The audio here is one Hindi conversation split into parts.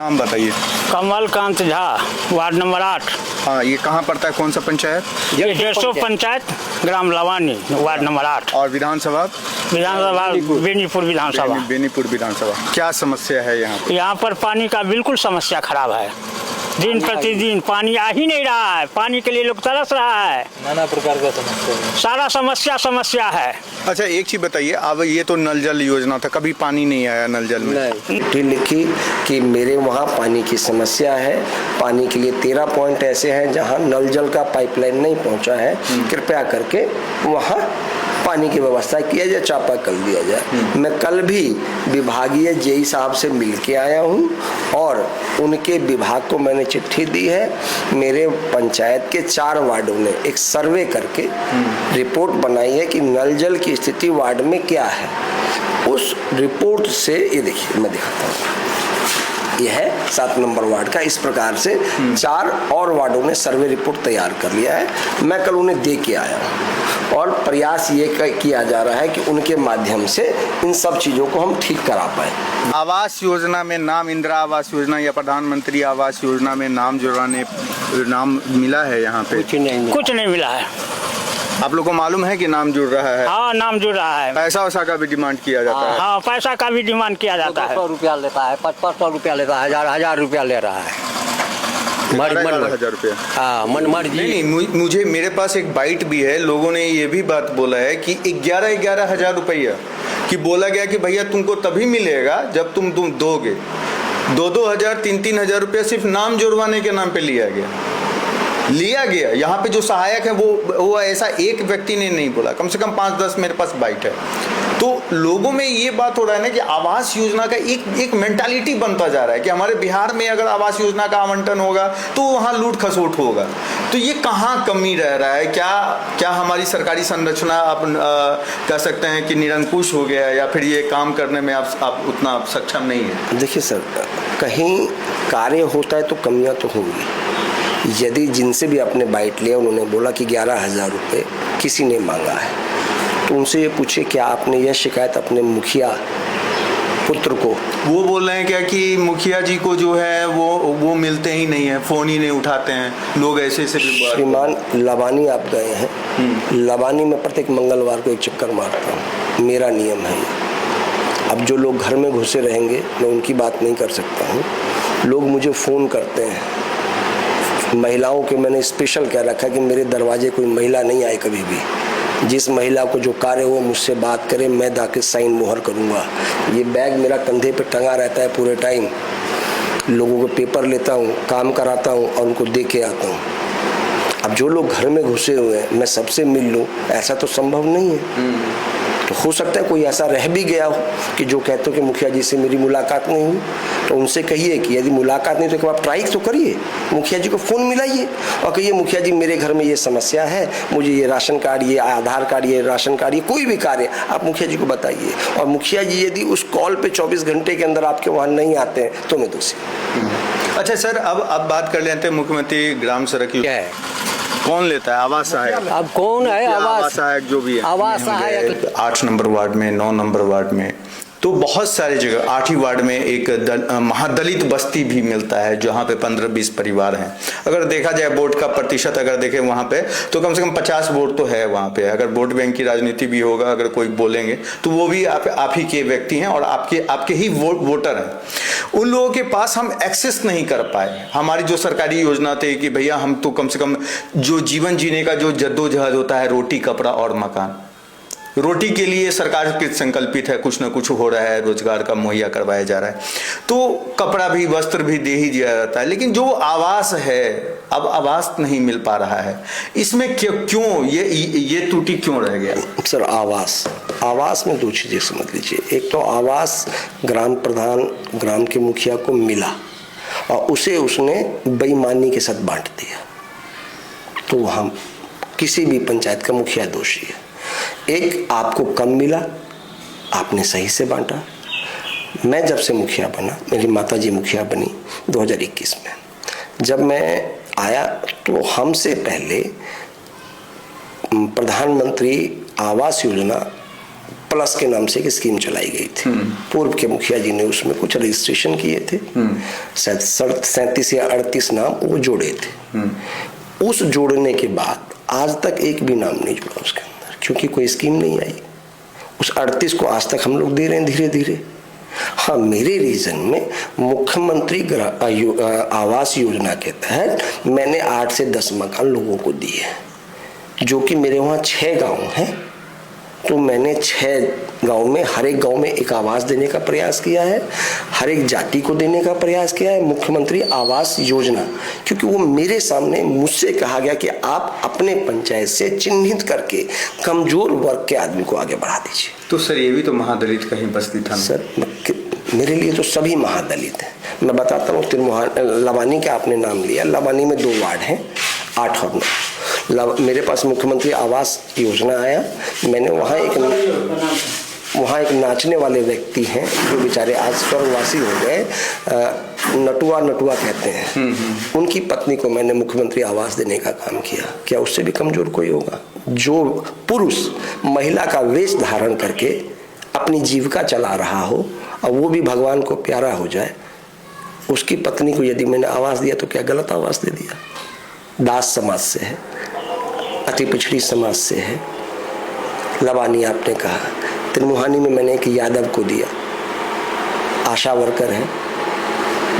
नाम बताइए। Kamalkant Jha, ward number 8। हाँ, ये कहाँ पड़ता है, कौन सा पंचायत? ये डेढ़सो पंचायत, ग्राम लवानी, वार्ड नंबर 8। और विधानसभा? बेनीपुर विधानसभा। बेनीपुर विधानसभा। क्या समस्या है यहाँ पे? यहाँ पर पानी का बिल्कुल समस्या खराब है। दिन प्रतिदिन पानी आ ही नहीं रहा है। पानी के लिए लोग तरस रहा है। नाना प्रकार का समस्या है। सारा समस्या है। अच्छा, एक चीज बताइए, अब ये तो नल जल योजना था, कभी पानी नहीं आया नल जल में? चिट्ठी लिखी कि मेरे वहाँ पानी की समस्या है, पानी के लिए 13 पॉइंट ऐसे हैं जहाँ नल जल का पाइपलाइन नहीं पहुँचा है, कृपया करके वहाँ पानी की व्यवस्था किया जाए, चापाकल दिया जाए। मैं कल भी विभागीय जेई साहब से मिल के आया हूँ और उनके विभाग को मैंने चिट्ठी दी है। मेरे पंचायत के 4 वार्डों ने एक सर्वे करके रिपोर्ट बनाई है कि नल जल की स्थिति वार्ड में क्या है। उस रिपोर्ट से ये देखिए, मैं दिखाता हूँ, यह है 7 नंबर वार्ड का। इस प्रकार से 4 और वार्डों ने सर्वे रिपोर्ट तैयार कर लिया है। मैं कल उन्हें दे के आया हूँ और प्रयास ये किया जा रहा है कि उनके माध्यम से इन सब चीजों को हम ठीक करा पाए। आवास योजना में नाम, इंदिरा आवास योजना या प्रधानमंत्री आवास योजना में नाम जुड़वाने नाम मिला है यहाँ पे? कुछ नहीं मिला है। आप लोग को मालूम है कि नाम जुड़ रहा है? हाँ, नाम जुड़ रहा है। पैसा वैसा का भी डिमांड किया जाता है? हाँ, पैसा का भी डिमांड किया जाता है। 200 रुपया लेता है, 500 रुपया लेता है, हजार रुपया ले रहा है। 11,000 रुपया। हाँ, मन मर्जी। नहीं, मुझे मेरे पास एक बाइट भी है। लोगों ने ये भी बात बोला है कि 11,000 रुपया कि बोला गया कि भैया तुमको तभी मिलेगा जब तुम दोगे। 2,000 3,000 रुपया सिर्फ नाम जुड़वाने के नाम पे लिया गया। यहाँ पे जो सहायक है वो ऐसा एक व्यक्ति ने नहीं बोला, कम से कम 5-10 मेरे पास बाइट है। तो लोगों में ये बात हो रहा है ना कि आवास योजना का एक मेंटालिटी बनता जा रहा है कि हमारे बिहार में अगर आवास योजना का आवंटन होगा तो वहाँ लूट खसोट होगा। तो ये कहाँ कमी रह रहा है? क्या हमारी सरकारी संरचना आप कह सकते हैं कि निरंकुश हो गया है, या फिर ये काम करने में आप उतना सक्षम नहीं है? देखिए सर, कहीं कार्य होता है तो कमियाँ तो होंगी। यदि जिनसे भी आपने बाइट लिया उन्होंने बोला कि 11,000 रुपये किसी ने मांगा है, तो उनसे ये पूछे क्या आपने यह शिकायत अपने मुखिया पुत्र को? वो बोल रहे हैं क्या कि मुखिया जी को जो है वो मिलते ही नहीं है, फोन ही नहीं उठाते हैं। लोग ऐसे श्रीमान, लवानी आप गए हैं? लवानी में प्रत्येक मंगलवार को एक चक्कर मारता हूँ, मेरा नियम है। अब जो लोग घर में घुसे रहेंगे मैं उनकी बात नहीं कर सकता हूँ। लोग मुझे फ़ोन करते हैं, महिलाओं के मैंने स्पेशल कह रखा है कि मेरे दरवाजे कोई महिला नहीं आए कभी भी। जिस महिला को जो कार्य हो मुझसे बात करे, मैं जाके साइन मोहर करूँगा। ये बैग मेरा कंधे पे टंगा रहता है पूरे टाइम। लोगों को पेपर लेता हूँ, काम कराता हूँ और उनको दे के आता हूँ। अब जो लोग घर में घुसे हुए हैं मैं सबसे मिल लूँ, ऐसा तो संभव नहीं है। तो हो सकता है कोई ऐसा रह भी गया हो कि जो कहते हो कि मुखिया जी से मेरी मुलाकात नहीं हुई, तो उनसे कहिए कि यदि मुलाकात नहीं तो एक बार ट्राई तो करिए, मुखिया जी को फ़ोन मिलाइए और कहिए मुखिया जी मेरे घर में ये समस्या है, मुझे ये राशन कार्ड, ये आधार कार्ड, ये राशन कार्ड, ये कोई भी कार्य आप मुखिया जी को बताइए। और मुखिया जी यदि उस कॉल पे 24 घंटे के अंदर आपके वहाँ नहीं आते हैं तो मैं दोषी। अच्छा सर, अब बात कर लेते हैं मुख्यमंत्री ग्राम सड़क योजना। कौन लेता है आवास सहायक? अब कौन है आवास सहायक? जो भी है आवास सहायक 8 नंबर वार्ड में, 9 नंबर वार्ड में, तो बहुत सारे जगह 8 ही वार्ड में एक महादलित बस्ती भी मिलता है जहाँ पे 15-20 परिवार हैं। अगर देखा जाए वोट का प्रतिशत अगर देखें वहाँ पे तो कम से कम 50 वोट तो है वहाँ पे। अगर वोट बैंक की राजनीति भी होगा, अगर कोई बोलेंगे तो वो भी आप ही के व्यक्ति हैं और आपके ही वोटर हैं। उन लोगों के पास हम एक्सेस नहीं कर पाए। हमारी जो सरकारी योजना थी कि भैया हम तो कम से कम जो जीवन जीने का जो जद्दोजहद होता है, रोटी, कपड़ा और मकान, रोटी के लिए सरकार कृत संकल्पित है, कुछ ना कुछ हो रहा है, रोजगार का मुहैया करवाया जा रहा है, तो कपड़ा भी, वस्त्र भी दे ही दिया जाता है। लेकिन जो आवास है, अब आवास नहीं मिल पा रहा है। इसमें क्यों ये त्रुटि क्यों रह गया? सर, आवास में 2 चीजें समझ लीजिए। एक तो आवास ग्राम प्रधान, ग्राम के मुखिया को मिला और उसने बेईमानी के साथ बांट दिया, तो वहां किसी भी पंचायत का मुखिया दोषी है। एक, आपको कम मिला, आपने सही से बांटा। मैं जब से मुखिया बना, मेरी माताजी मुखिया बनी 2021 में, जब मैं आया तो हमसे पहले प्रधानमंत्री आवास योजना प्लस के नाम से एक स्कीम चलाई गई थी। पूर्व के मुखिया जी ने उसमें कुछ रजिस्ट्रेशन किए थे, शायद 37 या 38 नाम वो जोड़े थे। उस जोड़ने के बाद आज तक एक भी नाम नहीं जुड़ा उसके अंदर, क्योंकि कोई स्कीम नहीं आई। उस 38 को आज तक हम लोग दे रहे हैं धीरे धीरे। हाँ, मेरे रीजन में मुख्यमंत्री आवास योजना के तहत मैंने 8 से 10 मकान लोगों को दिए, जो कि मेरे वहाँ 6 गांव हैं। तो मैंने 6 गांव में हर एक गांव में एक आवास देने का प्रयास किया है, हर एक जाति को देने का प्रयास किया है मुख्यमंत्री आवास योजना। क्योंकि वो मेरे सामने मुझसे कहा गया कि आप अपने पंचायत से चिन्हित करके कमजोर वर्ग के आदमी को आगे बढ़ा दीजिए। तो सर ये भी तो महादलित का ही बस्ती था सर। मेरे लिए तो सभी महादलित हैं। मैं बताता हूँ, लवानी का आपने नाम लिया, लवानी में 2 वार्ड हैं, 8 और 9। मेरे पास मुख्यमंत्री आवास योजना आया, मैंने वहाँ एक नाचने वाले व्यक्ति हैं जो बेचारे आज स्वर्गवासी हो गए, नटुआ कहते हैं, उनकी पत्नी को मैंने मुख्यमंत्री आवास देने का काम किया। क्या उससे भी कमजोर कोई होगा? जो पुरुष महिला का वेश धारण करके अपनी जीविका चला रहा हो और वो भी भगवान को प्यारा हो जाए, उसकी पत्नी को यदि मैंने आवास दिया तो क्या गलत आवास दे दिया? दास समाज से है, अति पिछड़ी समाज से है। लवानी आपने कहा, तिरमुहानी में मैंने एक यादव को दिया, आशा वर्कर है,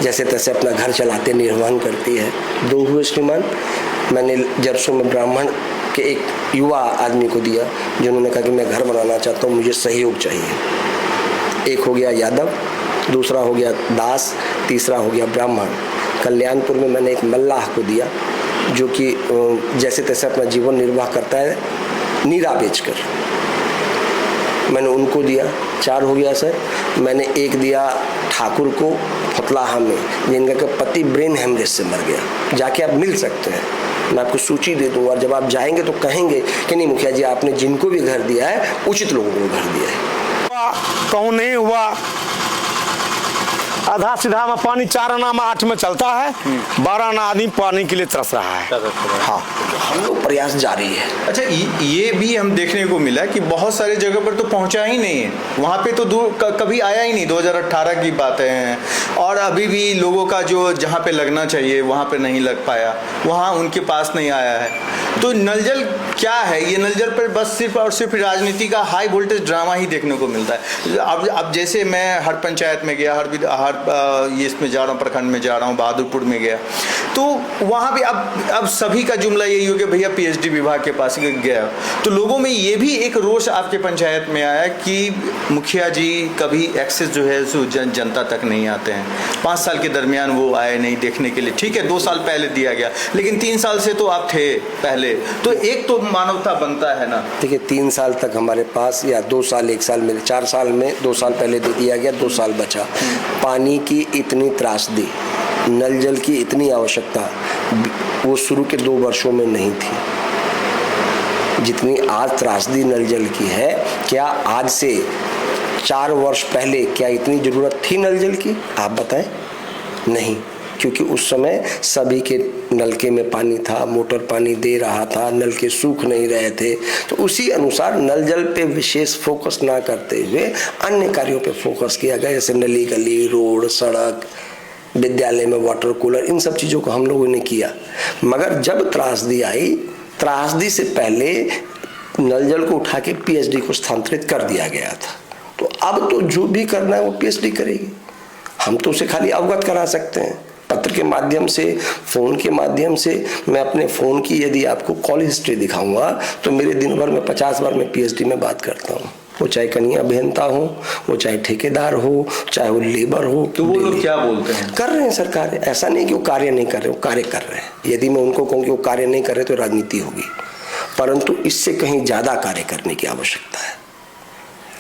जैसे तैसे अपना घर चलाते निर्वहन करती है। 2 हुए श्रीमान। मैंने जरसों में ब्राह्मण के एक युवा आदमी को दिया, जिन्होंने कहा कि मैं घर बनाना चाहता हूँ, मुझे सहयोग चाहिए। एक हो गया यादव, दूसरा हो गया दास, तीसरा हो गया ब्राह्मण। कल्याणपुर में मैंने एक मल्लाह को दिया, जो कि जैसे तैसे अपना जीवन निर्वाह करता है नीरा बेचकर, मैंने उनको दिया। 4 हो गया सर। मैंने एक दिया ठाकुर को फतलाहा में, जिनका पति ब्रेन हेमरेज से मर गया। जाके आप मिल सकते हैं, मैं आपको सूची दे दूंगा। जब आप जाएंगे तो कहेंगे कि नहीं मुखिया जी, आपने जिनको भी घर दिया है उचित लोगों को घर दिया है। कहूँ नहीं हुआ, आधा सीधा में पानी 4 आना में 8 में चलता है, 12 आना आदमी पानी के लिए तरस रहा है। हाँ, हम लोग प्रयास जारी है। अच्छा, ये भी हम देखने को मिला कि बहुत सारे जगह पर तो पहुंचा ही नहीं है, वहाँ पे तो कभी आया ही नहीं। 2018 की बातें हैं, और अभी भी लोगों का जो जहाँ पे लगना चाहिए वहाँ पे नहीं लग पाया, वहाँ उनके पास नहीं आया है। तो नल जल क्या है? ये नल जल पर बस सिर्फ और सिर्फ राजनीति का हाई वोल्टेज ड्रामा ही देखने को मिलता है। अब जैसे मैं हर पंचायत में गया, हर ये इसमें जा रहा हूँ, प्रखंड में जा रहा हूँ, बहादुरपुर में गया, तो वहाँ भी अब सभी का जुमला यही हो गया, भैया पीएचडी विभाग के पास गया। तो लोगों में ये भी एक रोष आपके पंचायत में आया कि मुखिया जी कभी एक्सेस जो है सो जनता तक नहीं आते हैं। 5 साल के दरमियान वो आए नहीं देखने के लिए। ठीक है, 2 साल पहले दिया गया, लेकिन 3 साल से तो आप थे पहले, तो एक तो मानवता बनता है ना। देखिए, 3 साल तक हमारे पास, या 2 साल 1 साल में, 4 साल में 2 साल पहले दे दिया गया, 2 साल बचा। पानी की इतनी त्रासदी, नल जल की इतनी आवश्यकता वो शुरू के 2 वर्षों में नहीं थी जितनी आज त्रासदी नल जल की है। क्या आज से 4 वर्ष पहले क्या इतनी जरूरत थी नल जल की? आप बताएं। नहीं, क्योंकि उस समय सभी के नलके में पानी था, मोटर पानी दे रहा था, नलके सूख नहीं रहे थे। तो उसी अनुसार नल जल पे विशेष फोकस ना करते हुए अन्य कार्यों पे फोकस किया गया, जैसे नली गली, रोड, सड़क, विद्यालय में वाटर कूलर, इन सब चीज़ों को हम लोगों ने किया। मगर जब त्रासदी आई, त्रासदी से पहले नल जल को उठा के पीएचडी को स्थानांतरित कर दिया गया था। तो अब तो जो भी करना है वो पीएचडी करेगी। हम तो उसे खाली अवगत करा सकते हैं, पत्र के माध्यम से, फ़ोन के माध्यम से। मैं अपने फ़ोन की यदि आपको कॉल हिस्ट्री दिखाऊंगा तो मेरे दिन भर में 50 बार मैं पीएचडी में बात करता हूँ। वो चाहे कनीय अभियंता हो, वो चाहे ठेकेदार हो, चाहे वो लेबर हो। तो वो लोग क्या बोलते हैं? कर रहे हैं सरकार। ऐसा नहीं कि वो कार्य नहीं कर रहे, वो कार्य कर रहे हैं। यदि मैं उनको कहूँ कि वो कार्य नहीं कर रहे तो राजनीति होगी, परंतु इससे कहीं ज़्यादा कार्य करने की आवश्यकता है।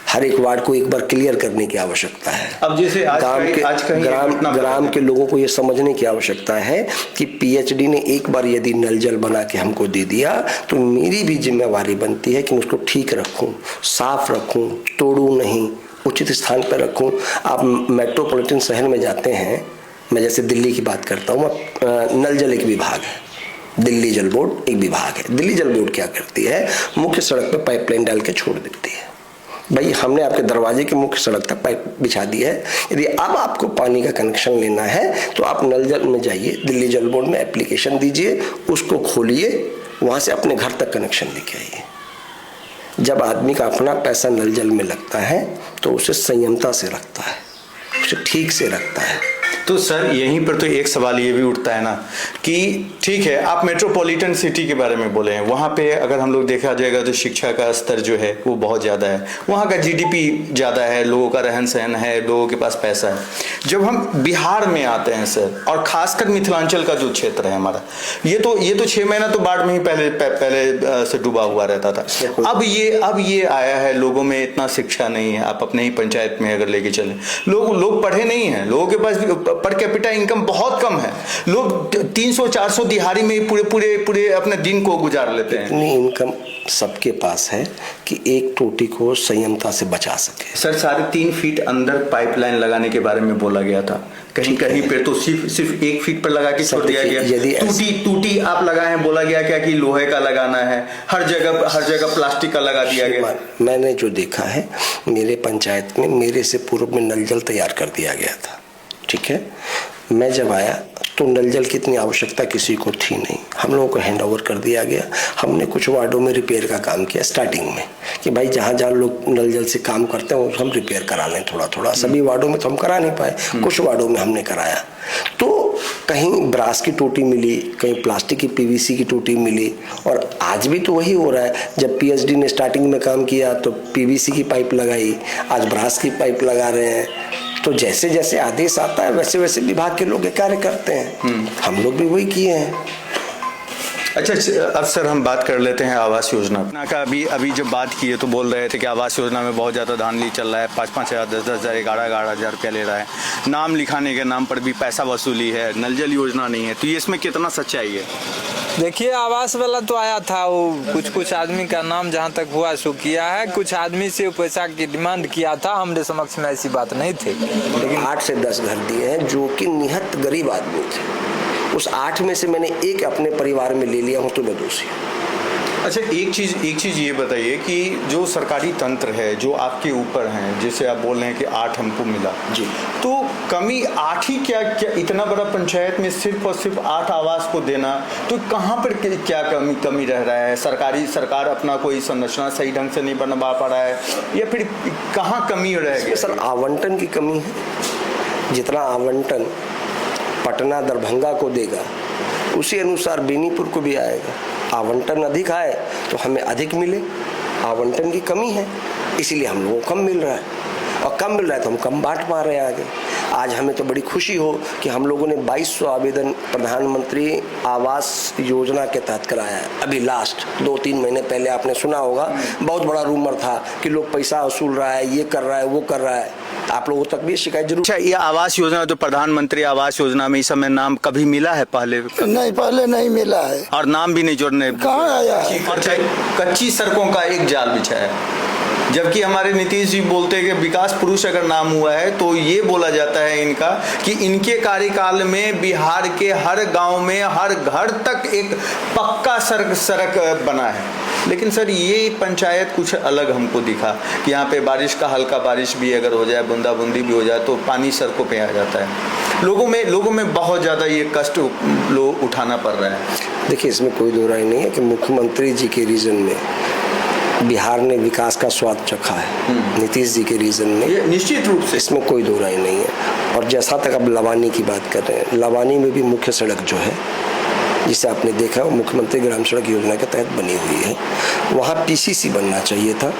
हर एक वार्ड को एक बार क्लियर करने की आवश्यकता है। अब जैसे ग्राम के लोगों को ये समझने की आवश्यकता है कि पीएचडी ने एक बार यदि नल जल बना के हमको दे दिया तो मेरी भी जिम्मेवारी बनती है कि मैं उसको ठीक रखूं, साफ रखूं, तोड़ूं नहीं, उचित स्थान पर रखूं। आप मेट्रोपॉलिटन शहर में जाते हैं, मैं जैसे दिल्ली की बात करता हूँ, नल जल एक विभाग है, दिल्ली जल बोर्ड एक विभाग है। दिल्ली जल बोर्ड क्या करती है? मुख्य सड़क पर पाइपलाइन डाल के छोड़ देती है। भाई हमने आपके दरवाजे के मुख्य सड़क तक पाइप बिछा दी है। यदि अब आपको पानी का कनेक्शन लेना है तो आप नल जल में जाइए, दिल्ली जल बोर्ड में एप्लीकेशन दीजिए, उसको खोलिए, वहां से अपने घर तक कनेक्शन लेके आइए। जब आदमी का अपना पैसा नल जल में लगता है तो उसे संयमता से रखता है, उसे ठीक से रखता है। तो सर यहीं पर तो एक सवाल ये भी उठता है ना कि ठीक है, आप मेट्रोपॉलिटन सिटी के बारे में बोले हैं, वहाँ पे अगर हम लोग देखा जाएगा तो शिक्षा का स्तर जो है वो बहुत ज़्यादा है, वहाँ का जीडीपी ज़्यादा है, लोगों का रहन सहन है, लोगों के पास पैसा है। जब हम बिहार में आते हैं सर, और खासकर मिथिलांचल का जो क्षेत्र है हमारा, ये तो 6 महीना तो बाढ़ में ही पहले से डूबा हुआ रहता था। अब ये आया है, लोगों में इतना शिक्षा नहीं है। आप अपने ही पंचायत में अगर लेके चलें, लोग पढ़े नहीं हैं, लोगों के पास पर कैपिटा इनकम बहुत कम है, लोग 300-400 दिहाड़ी में पूरे अपने दिन को गुजार लेते हैं। इतनी इनकम सबके पास है कि एक टोटी को संयमता से बचा सके। सर 3.5 फीट अंदर पाइपलाइन लगाने के बारे में बोला गया था, कहीं पे तो सिर्फ 1 फीट पर लगा के छोड़ दिया गया। यदि टूटी आप लगाए हैं, बोला गया क्या कि लोहे का लगाना है, हर जगह प्लास्टिक का लगा दिया गया। मैंने जो देखा है, मेरे पंचायत में मेरे से पूर्व में नल जल तैयार कर दिया गया था, ठीक है। मैं जब आया तो नल जल की इतनी आवश्यकता किसी को थी नहीं, हम लोगों को हैंड ओवर कर दिया गया। हमने कुछ वार्डों में रिपेयर का काम किया स्टार्टिंग में, कि भाई जहाँ लोग नल जल से काम करते हैं हम रिपेयर करा लें थोड़ा। सभी वार्डों में तो हम करा नहीं पाए, कुछ वार्डों में हमने कराया। तो कहीं ब्रास की टोटी मिली, कहीं प्लास्टिक की पीवीसी की टोटी मिली, और आज भी तो वही हो रहा है। जब पीएचडी ने स्टार्टिंग में काम किया तो पीवीसी की पाइप लगाई, आज ब्रास की पाइप लगा रहे हैं। तो जैसे जैसे आदेश आता है वैसे वैसे विभाग के लोग ये कार्य करते हैं, हम लोग भी वही किए हैं। अच्छा, अब सर हम बात कर लेते हैं आवास योजना का। अभी जब बात की है तो बोल रहे थे कि आवास योजना में बहुत ज़्यादा धांधली चल रहा है, 5-5 हज़ार, 10-10 हज़ार, 11-11 हज़ार रुपया ले रहा है, नाम लिखाने के नाम पर भी पैसा वसूली है, नल जल योजना नहीं है। तो ये इसमें कितना सच्चाई है? देखिए, आवास वाला तो आया था, वो कुछ आदमी का नाम जहाँ तक हुआ सो किया है, कुछ आदमी से पैसा की डिमांड किया था, हमने समक्ष में ऐसी बात नहीं थी। लेकिन 8 से 10 घर दिए हैं जो कि निहत्त गरीब आदमी थे। उस 8 में से मैंने एक अपने परिवार में ले लिया हूँ तो मैं दोषी। अच्छा, एक चीज़ ये बताइए कि जो सरकारी तंत्र है जो आपके ऊपर हैं, जैसे आप बोल रहे हैं कि 8 हमको मिला जी, तो कमी 8 ही क्या इतना बड़ा पंचायत में सिर्फ और सिर्फ 8 आवास को देना, तो कहाँ पर क्या कमी रह रहा है? सरकार अपना कोई संरचना सही ढंग से नहीं बना पा रहा है, या फिर कहाँ कमी रह गई? सर आवंटन की कमी है। जितना आवंटन पटना दरभंगा को देगा उसी अनुसार बेनीपुर को भी आएगा। आवंटन अधिक आए तो हमें अधिक मिले, आवंटन की कमी है इसीलिए हम लोगों को कम मिल रहा है, और कम मिल रहा है तो हम कम बांट पा रहे हैं आगे। आज हमें तो बड़ी खुशी हो कि हम लोगों ने 2200 आवेदन प्रधानमंत्री आवास योजना के तहत कराया है। अभी लास्ट 2-3 महीने पहले आपने सुना होगा, बहुत बड़ा रूमर था कि लोग पैसा वसूल रहा है, ये कर रहा है, वो कर रहा है। आप लोगों तक भी शिकायत जरूर। अच्छा, ये आवास योजना तो प्रधानमंत्री आवास योजना में इस समय नाम कभी मिला है? पहले नहीं मिला है, और नाम भी नहीं जोड़ने कहाँ आया है? कच्ची सड़कों का एक जाल बिछाया है, जबकि हमारे नीतीश जी बोलते हैं कि विकास पुरुष अगर नाम हुआ है तो ये बोला जाता है इनका कि इनके कार्यकाल में बिहार के हर गांव में हर घर तक एक पक्का सड़क बना है। लेकिन सर ये पंचायत कुछ अलग हमको दिखा कि यहाँ पे बारिश का हल्का बारिश भी अगर हो जाए, बूंदाबूंदी भी हो जाए तो पानी सड़कों पे आ जाता है। लोगों में बहुत ज़्यादा ये कष्ट लोग उठाना पड़ रहा है। देखिए, इसमें कोई दो राय नहीं है कि मुख्यमंत्री जी के रीजन में बिहार ने विकास का स्वाद चखा है, नीतीश जी के रीजन में, निश्चित रूप से इसमें कोई दो राय नहीं है। और जैसा तक अब लवानी की बात कर रहे हैं, लवानी में भी मुख्य सड़क जो है जिसे आपने देखा वो मुख्यमंत्री ग्राम सड़क योजना के तहत बनी हुई है, वहाँ पीसीसी बनना चाहिए था।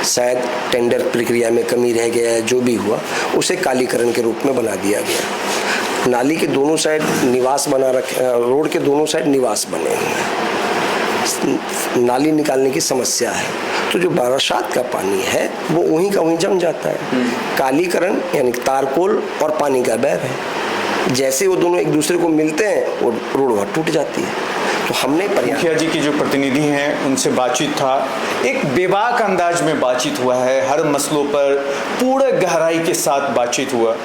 शायद टेंडर प्रक्रिया में कमी रह गया है, जो भी हुआ उसे कालीकरण के रूप में बना दिया गया। नाली के दोनों साइड निवास बना रखे, रोड के दोनों साइड निवास बने हुए हैं, नाली निकालने की समस्या है, तो जो बरसात का पानी है वो वहीं का वहीं जम जाता है। कालीकरण यानी तारकोल और पानी का बैर है, जैसे वो दोनों एक दूसरे को मिलते हैं वो रोड वहाँ टूट जाती है। तो हमने मुखिया जी की जो प्रतिनिधि हैं उनसे बातचीत था, एक बेबाक अंदाज में बातचीत हुआ है, हर मसलों पर पूरे गहराई के साथ बातचीत हुआ।